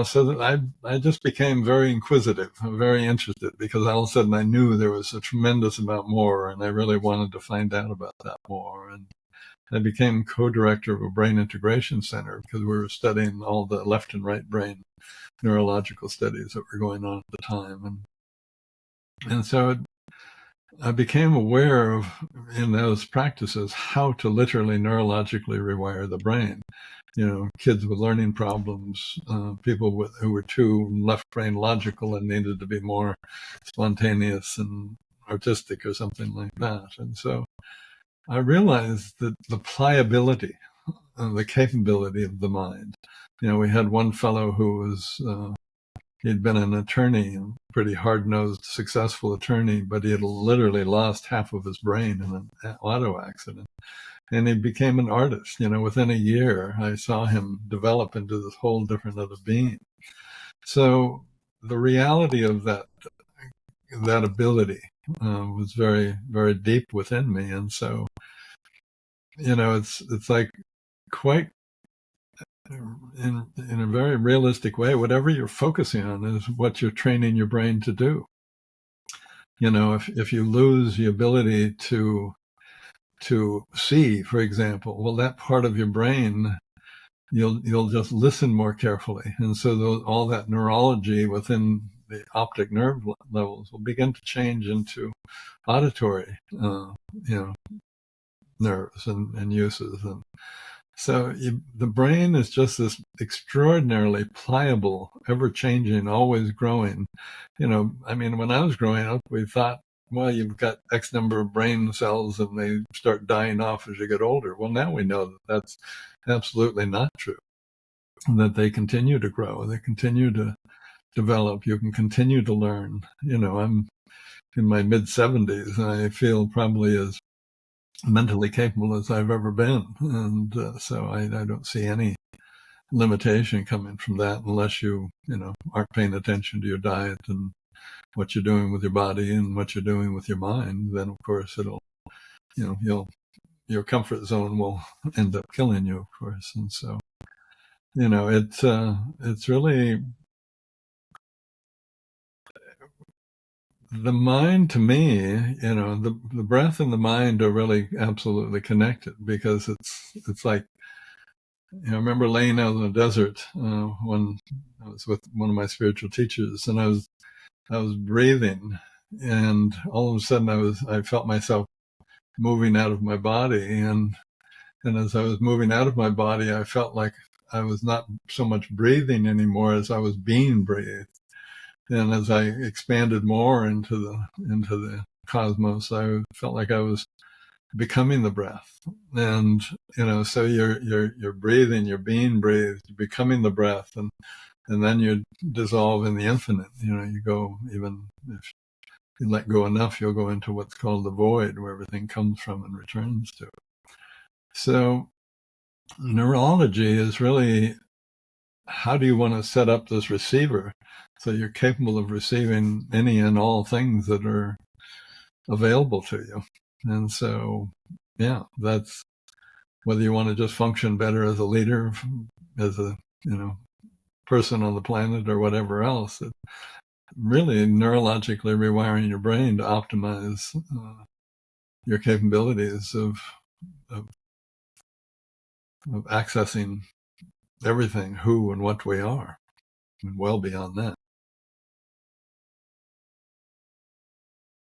so that I just became very inquisitive, very interested, because all of a sudden I knew there was a tremendous amount more, and I really wanted to find out about that more. And I became co-director of a brain integration center because we were studying all the left and right brain neurological studies that were going on at the time. And so I became aware of, in those practices, how to literally neurologically rewire the brain. Kids with learning problems, people who were too left brain logical and needed to be more spontaneous and artistic or something like that. And so I realized that the pliability and the capability of the mind. We had one fellow who was, he'd been an attorney, a pretty hard-nosed, successful attorney, but he had literally lost half of his brain in an auto accident. And he became an artist. Within a year, I saw him develop into this whole different other being. So the reality of that ability was very, very deep within me. And so, it's like quite in a very realistic way, whatever you're focusing on is what you're training your brain to do. If you lose the ability to see, for example, well, that part of your brain, you'll just listen more carefully, and so all that neurology within the optic nerve levels will begin to change into auditory, nerves and uses. And so the brain is just this extraordinarily pliable, ever-changing, always growing. When I was growing up, we thought, well, you've got X number of brain cells and they start dying off as you get older. Well, now we know that that's absolutely not true, that they continue to grow, they continue to develop, you can continue to learn. I'm in my mid-70s, and I feel probably as mentally capable as I've ever been. And so I don't see any limitation coming from that unless you aren't paying attention to your diet and what you're doing with your body and what you're doing with your mind. Then, of course, it'll, your comfort zone will end up killing you, of course. And so, it's really, the mind to me, the breath and the mind are really absolutely connected, because it's like, I remember laying out in the desert when I was with one of my spiritual teachers, and I was breathing, and all of a sudden I felt myself moving out of my body, and as I was moving out of my body, I felt like I was not so much breathing anymore as I was being breathed. And as I expanded more into the cosmos, I felt like I was becoming the breath. And so you're breathing, you're being breathed, you're becoming the breath, and then you dissolve in the infinite. You go, even if you let go enough, you'll go into what's called the void, where everything comes from and returns to. So neurology is really, how do you want to set up this receiver so you're capable of receiving any and all things that are available to you? And so, that's whether you want to just function better as a leader, as a person on the planet, or whatever else. It really neurologically rewiring your brain to optimize your capabilities of accessing everything, who and what we are, and well beyond that.